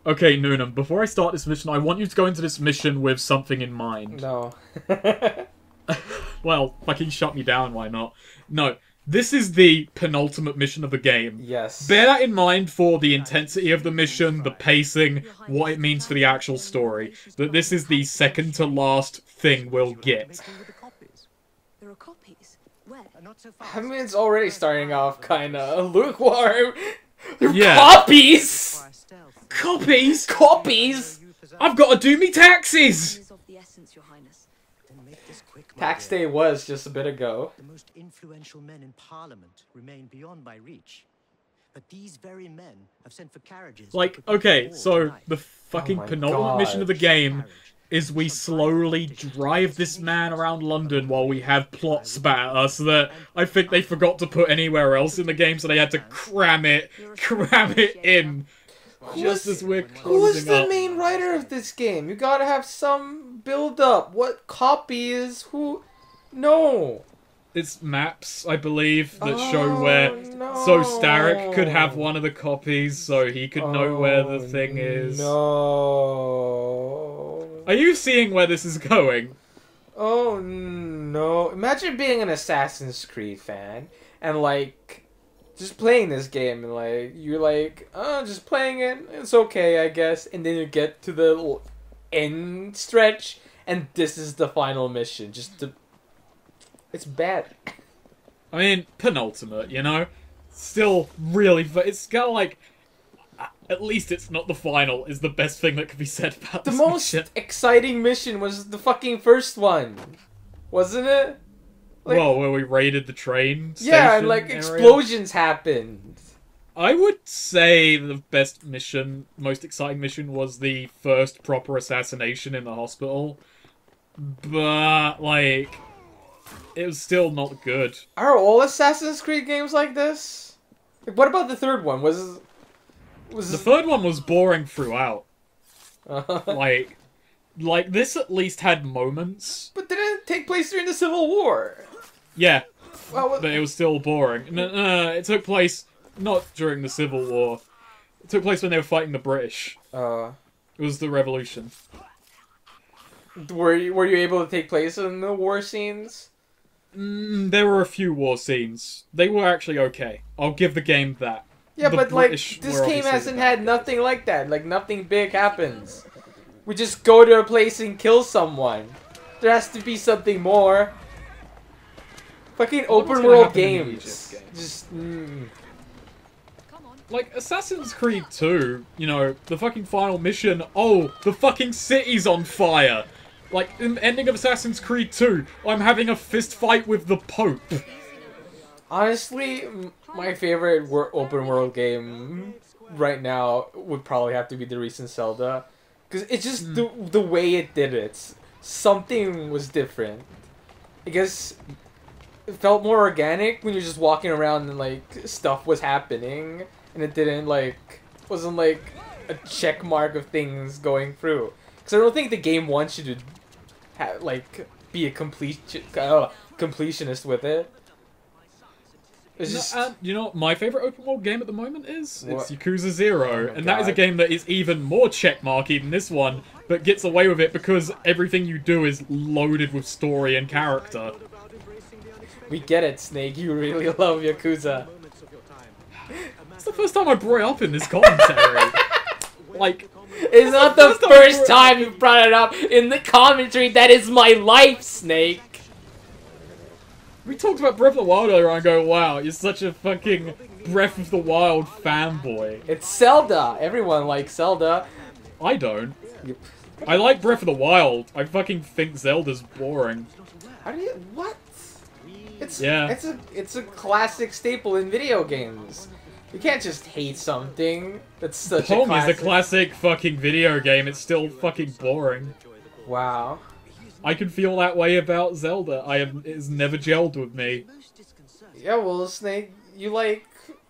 Okay, Noonam, before I start this mission, I want you to go into this mission with something in mind. No. Well, fucking shut me down, why not? No, this is the penultimate mission of the game. Yes. Bear that in mind for the intensity of the mission, the pacing, what it means for the actual story. That this is the second to last thing we'll get. There are copies. Where? I mean, it's already starting off kind of lukewarm. They're Yeah. copies! Copies? Copies! I've got to do me taxes! Is of the essence, Your Highness. Tax day was just a bit ago. The most influential men in Parliament remain beyond my reach. But these very men have sent for carriages. Like, okay, so the fucking Oh my penultimate mission of the God. game is we slowly drive this man around London while we have plots spat at us that I think they forgot to put anywhere else in the game, so they had to cram it in just as we're Who is closing the up. main writer of this game? You gotta have some build-up. What copy is who? No. It's maps, I believe, that show Oh, where... no. So Starrick could have one of the copies, so he could know where the thing is. No. Are you seeing where this is going? Oh no. Imagine being an Assassin's Creed fan and like just playing this game and like you're like, oh, just playing it, it's okay, I guess, and then you get to the end stretch and this is the final mission. It's bad. I mean, penultimate, you know? Still really... It's kind of like... At least it's not the final, is the best thing that could be said about The this most mission. exciting mission was the fucking first one. Wasn't it? Like, Whoa, where we raided the train station yeah, and like area? explosions happened. I would say the best mission, most exciting mission, was the first proper assassination in the hospital. But, like... It was still not good. Are all Assassin's Creed games like this? Like, what about the third one? Was The third one was boring throughout. Like this at least had moments. But didn't it take place during the Civil War? Yeah, Well, but it was still boring. No, it took place not during the Civil War. It took place when they were fighting the British. It was the Revolution. were you able to take place in the war scenes? There were a few war scenes. They were actually okay. I'll give the game that. Yeah, The but British like this were game obviously hasn't the had bad nothing like that. Like nothing big happens. We just go to a place and kill someone. There has to be something more. Fucking What's open gonna world happen in the games. Egypt game? Just Like, Assassin's Creed 2, you know, the fucking final mission, oh, the fucking city's on fire! Like, in the ending of Assassin's Creed 2, I'm having a fist fight with the Pope. honestly, my favorite open world game right now would probably have to be the recent Zelda, because it's just the way it did it. Something was different. I guess it felt more organic when you're just walking around and like stuff was happening, and it didn't wasn't like a check mark of things going through. Because I don't think the game wants you to be a completionist with it. It's just You know what my favourite open world game at the moment is? What? It's Yakuza 0, Oh my and that is a God. game that is even more checkmarky than this one, but gets away with it because everything you do is loaded with story and character. we get it, Snake. You really love Yakuza. It's the first time I brought it up in this commentary. Like, It's not the first time you brought it up in the commentary. That is my life, Snake. we talked about Breath of the Wild earlier and I go, wow, you're such a fucking Breath of the Wild fanboy. It's Zelda. Everyone likes Zelda. I don't. Yep. I like Breath of the Wild. I fucking think Zelda's boring. How do you what? Yeah. It's a classic staple in video games. You can't just hate something that's such a Pong classic. is a classic fucking video game. It's still fucking boring. Wow. I can feel that way about Zelda. It's never gelled with me. Yeah, well, Snake, you like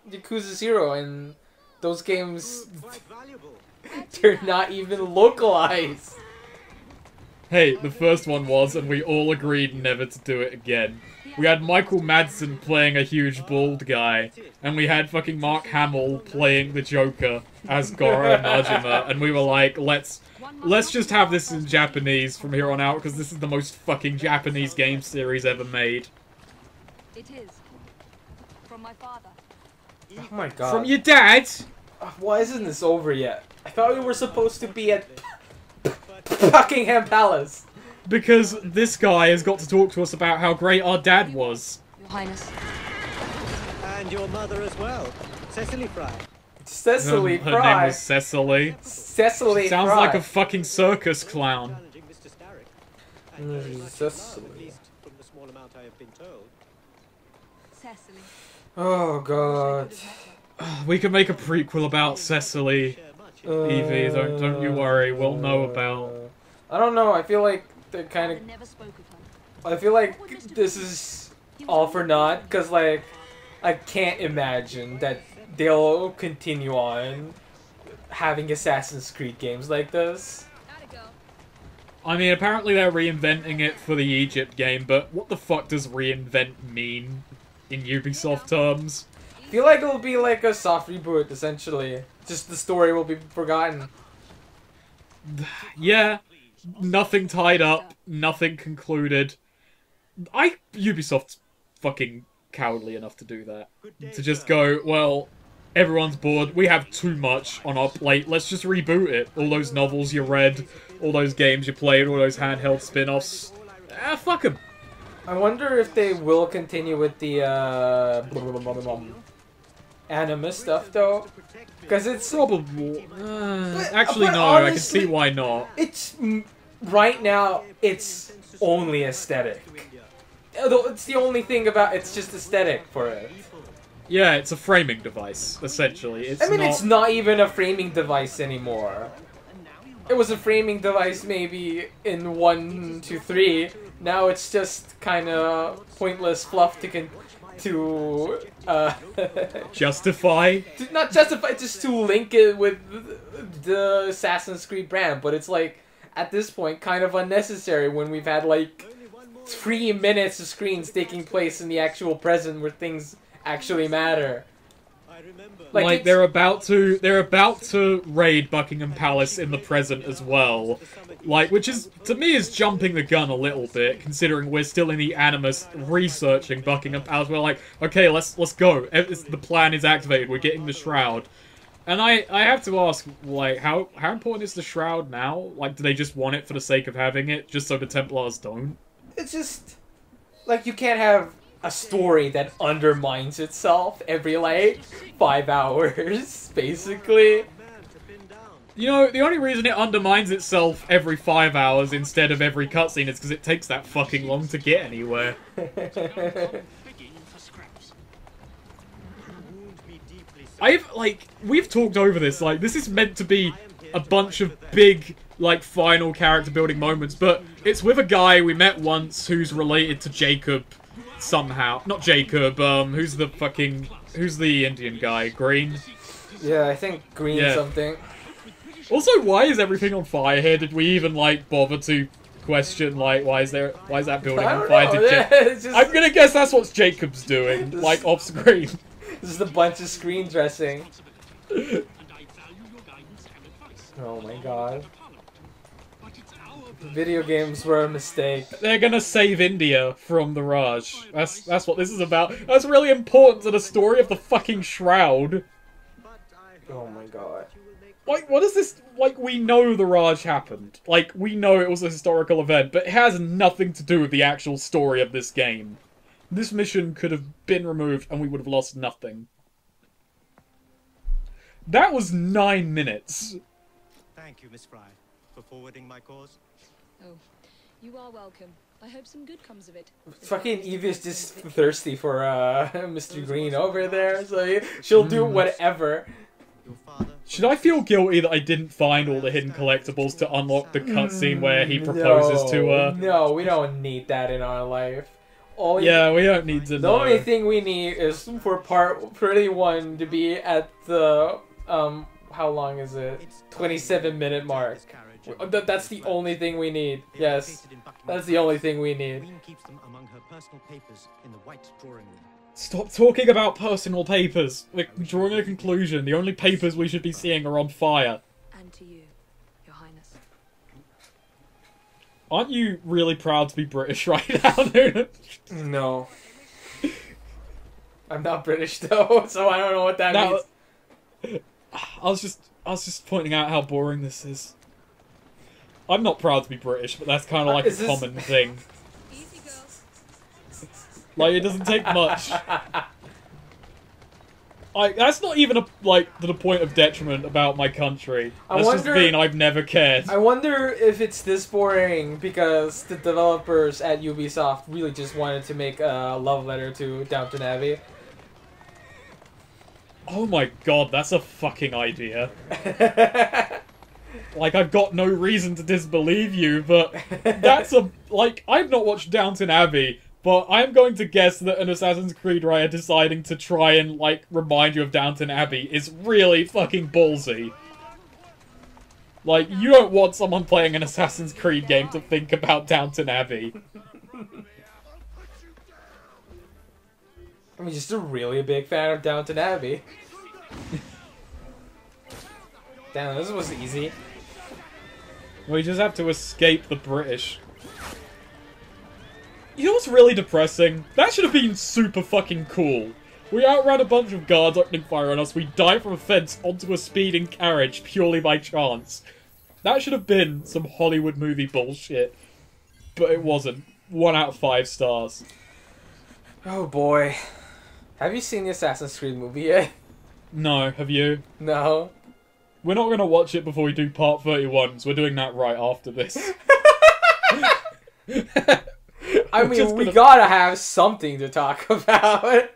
Yakuza 0, and those games, they're not even localized. Hey, the first one was, and we all agreed never to do it again. We had Michael Madsen playing a huge bald guy, and we had fucking Mark Hamill playing the Joker as Goro Majima, and we were like, let's just have this in Japanese from here on out, because this is the most fucking Japanese game series ever made. It is. From my father. Oh my god. From your dad? Why isn't this over yet? I thought we were supposed to be at Buckingham Palace. Because this guy has got to talk to us about how great our dad was. Your Highness. And your mother as well, Cecily Fry. Cecily Her Fry. name was Cecily. Cecily Sounds Fry. like a fucking circus clown. Challenging Mr. Starrick. Cecily. At least from the small amount I have been told. Cecily. Oh god. We could make a prequel about Cecily. Evie, don't you worry, we'll know about. I don't know. I feel like they're kind of. I never spoke of her. I feel like this is all for naught, because like I can't imagine that they'll continue on having Assassin's Creed games like this. I mean, apparently they're reinventing it for the Egypt game, but what the fuck does reinvent mean in Ubisoft terms? I feel like it'll be like a soft reboot, essentially. Just the story will be forgotten. Yeah, nothing tied up, nothing concluded. Ubisoft's fucking cowardly enough to do that. To just go, well, everyone's bored, we have too much on our plate, let's just reboot it. All those novels you read, all those games you played, all those handheld spin-offs. Fuck them. I wonder if they will continue with the anime stuff though, because it's Probably. Actually, but no, I can honestly, see why not. It's right now. It's only aesthetic. Although it's the only thing about it's just aesthetic for it. Yeah, it's a framing device, essentially. It's I mean, not... it's not even a framing device anymore. It was a framing device maybe in 1, 2, 3. Now it's just kind of pointless fluff justify? not justify, just to link it with the Assassin's Creed brand, but it's like, at this point, kind of unnecessary when we've had like 3 minutes of screens taking place in the actual present where things actually matter. Like they're about to raid Buckingham Palace in the present as well. Like, which is, to me, is jumping the gun a little bit, considering we're still in the Animus researching Buckingham Palace. We're like, okay, let's go. The plan is activated. We're getting the Shroud. And I have to ask, like, how important is the Shroud now? Like, do they just want it for the sake of having it, just so the Templars don't? It's just, like, you can't have a story that undermines itself every, like, 5 hours, basically. You know, the only reason it undermines itself every 5 hours instead of every cutscene is because it takes that fucking long to get anywhere. We've talked over this, like, this is meant to be a bunch of big, like, final character building moments, but it's with a guy we met once who's related to Jacob somehow. Not Jacob, who's the Indian guy? Green? Yeah, I think Green something. Also, why is everything on fire here? Did we even, like, bother to question, like, why is that building on fire? I'm gonna guess that's what Jacob's doing, like, off screen. This is a bunch of screen dressing. Oh my god. Video games were a mistake. They're gonna save India from the Raj. That's what this is about. That's really important to the story of the fucking Shroud. Oh my god. Like, what is this? Like, we know the Raj happened. Like, we know it was a historical event, but it has nothing to do with the actual story of this game. This mission could have been removed and we would have lost nothing. That was 9 minutes. Thank you, Miss Fry, for forwarding my cause. Oh, you are welcome. I hope some good comes of it. Fucking Evie's just thirsty for Mr. Green over there, so she'll do whatever. Should I feel guilty that I didn't find all the hidden collectibles to unlock the cutscene where he proposes to her? No, we don't need that in our life. We don't need to know. The only thing we need is for part 31 to be at the how long is it? 27-minute mark. That's the only thing we need. Yes, that's the only thing we need. Queen keeps them among her personal papers in the white drawing room. Stop talking about personal papers. We're drawing a conclusion. The only papers we should be seeing are on fire. And to you, Your Highness. Aren't you really proud to be British right now, Nuna? No. I'm not British though, so I don't know what that means. I was just pointing out how boring this is. I'm not proud to be British, but that's kind of like a common thing. Easy, girl. Like, it doesn't take much. That's not even to the point of detriment about my country. That's just being I've never cared. I wonder if it's this boring because the developers at Ubisoft really just wanted to make a love letter to Downton Abbey. Oh my god, that's a fucking idea. Like, I've got no reason to disbelieve you, but that's I've not watched Downton Abbey, but I'm going to guess that an Assassin's Creed writer deciding to try and, remind you of Downton Abbey is really fucking ballsy. Like, you don't want someone playing an Assassin's Creed game to think about Downton Abbey. I'm just a really big fan of Downton Abbey. Damn, this was easy. We just have to escape the British. You know what's really depressing? That should have been super fucking cool. We outran a bunch of guards opening fire on us, we dive from a fence onto a speeding carriage purely by chance. That should have been some Hollywood movie bullshit. But it wasn't. 1 out of 5 stars. Oh boy. Have you seen the Assassin's Creed movie yet? No, have you? No. We're not going to watch it before we do part 31, so we're doing that right after this. I mean, we gotta have something to talk about.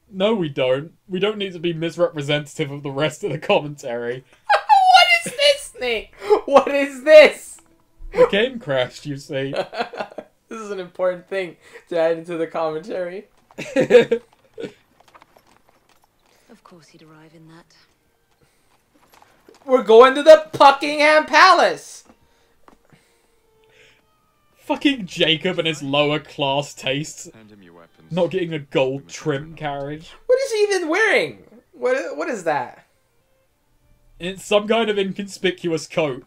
No, we don't. We don't need to be misrepresentative of the rest of the commentary. What is this thing? What is this? The game crashed, you see. This is an important thing to add into the commentary. Of course he'd arrive in that. We're going to the Buckingham Palace! Fucking Jacob and his lower class tastes. Hand him your weapons. Not getting a gold trim carriage. What is he even wearing? What is that? It's some kind of inconspicuous coat.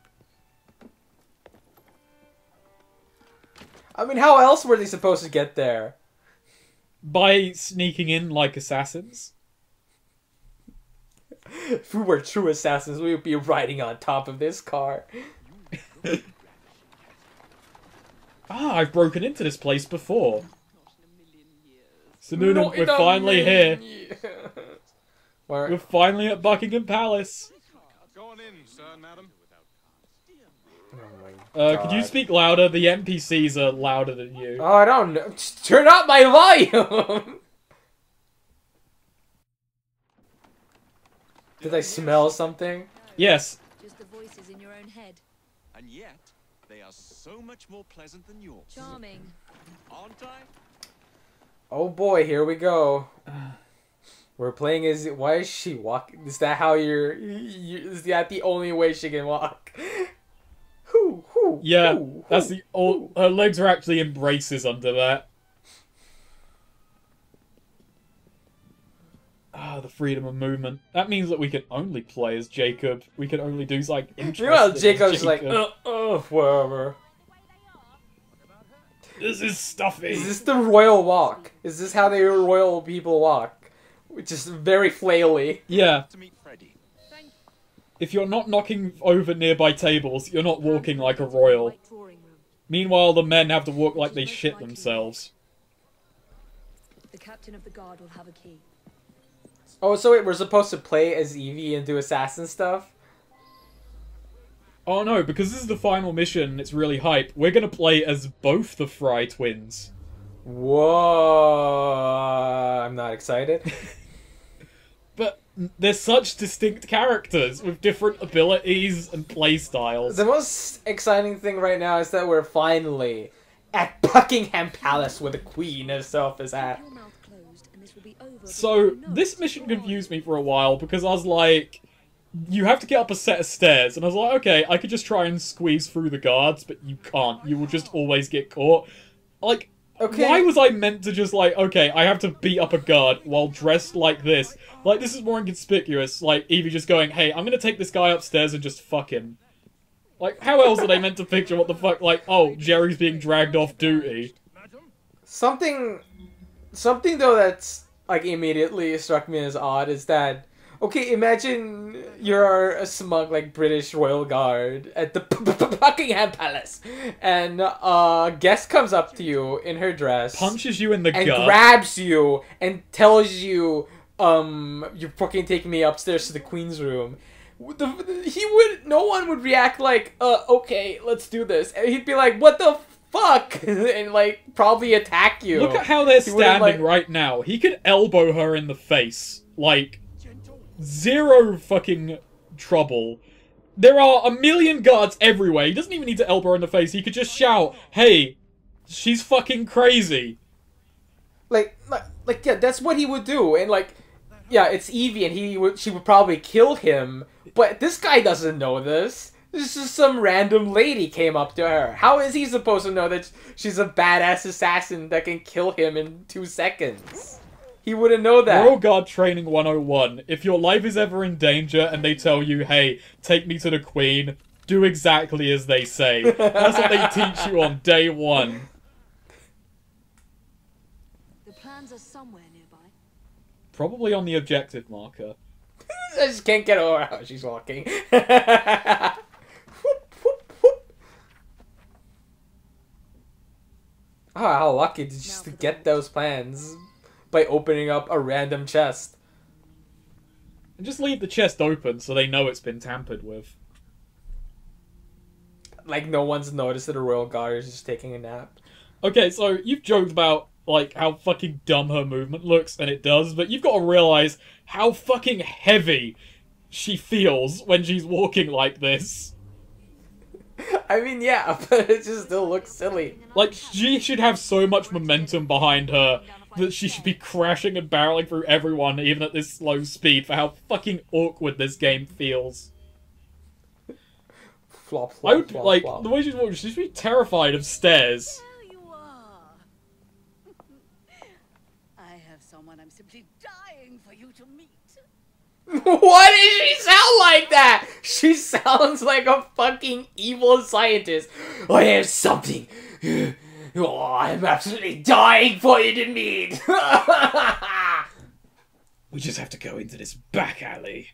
I mean, how else were they supposed to get there? By sneaking in like assassins. If we were true assassins, we would be riding on top of this car. I've broken into this place before. So Nuna, we're finally here. We're finally at Buckingham Palace. Go on in, sir, madam. Oh my God. Could you speak louder? The NPCs are louder than you. Oh, I don't know. Just turn up my volume! Did I smell something? Yes. Just the voices in your own head. And yet, they are so much more pleasant than yours. Charming. Aren't I? Oh boy, here we go. We're playing as... Why is she walking? Is that how is that the only way she can walk? Yeah, that's the old... Her legs are actually in braces under that. The freedom of movement. That means that we can only play as Jacob. We can only do, interesting Meanwhile, Jacob's Jacob. wherever. This is stuffy. Is this the royal walk? Is this how the royal people walk? Which is very flaily. Yeah. To meet Freddy. If you're not knocking over nearby tables, you're not walking like a royal. Meanwhile, the men have to walk like they shit themselves. The captain of the guard will have a key. Oh, so wait, we're supposed to play as Evie and do assassin stuff? Oh no, because this is the final mission, it's really hype. We're gonna play as both the Fry twins. Whoa, I'm not excited. But they're such distinct characters with different abilities and playstyles. The most exciting thing right now is that we're finally at Buckingham Palace where the Queen herself is at. Your mouth closed, and this will be over So, before you know this it. mission confused me for a while because I was like, you have to get up a set of stairs. And I was like, okay, I could just try and squeeze through the guards, but you can't. You will just always get caught. Like, Okay. why was I meant to just, like, okay, I have to beat up a guard while dressed like this? Like, this is more inconspicuous. Like, Evie just going, hey, I'm gonna take this guy upstairs and just fuck him. Like, how else are they meant to picture what the fuck, like, oh, Jerry's being dragged off duty? Something though that's like immediately struck me as odd is that, okay, imagine you're a smug like British royal guard at the Buckingham Palace, and a guest comes up to you in her dress, Punches you in the and gut. grabs you and tells you, you're fucking taking me upstairs to the Queen's room. No one would react like, okay, let's do this. And he'd be like, what the fuck? And like, probably attack you. Look at how they're He wouldn't, standing like- right now. He could elbow her in the face. Like, zero fucking trouble. There are a million guards everywhere. He doesn't even need to elbow her in the face. He could just shout, hey, she's fucking crazy. Like, yeah, that's what he would do. And like, yeah, it's Evie, and she would probably kill him. But this guy doesn't know this. This is some random lady came up to her. How is he supposed to know that she's a badass assassin that can kill him in 2 seconds? He wouldn't know that. Royal Guard Training 101. If your life is ever in danger and they tell you, hey, take me to the Queen, do exactly as they say. That's what they teach you on day 1. The plans are somewhere nearby. Probably on the objective marker. I just can't get over how she's walking. Whoop, whoop, whoop. Oh, how lucky just to get those plans by opening up a random chest. And just leave the chest open so they know it's been tampered with. Like, no one's noticed that a royal guard is just taking a nap. Okay, so you've joked about, like, how fucking dumb her movement looks, and it does, but you've got to realize how fucking heavy she feels when she's walking like this. I mean, yeah, but it just still looks silly. Like, she should have so much momentum behind her that she should be crashing and barreling through everyone, even at this slow speed, for how fucking awkward this game feels. Flop, flop, I would, flop, like, flop. the way she's walking, she'd be terrified of stairs. There you are. I have someone I'm simply dying for you to meet. Why does she sound like that? She sounds like a fucking evil scientist. I have something. Oh, I'm absolutely dying for you to meet. We just have to go into this back alley.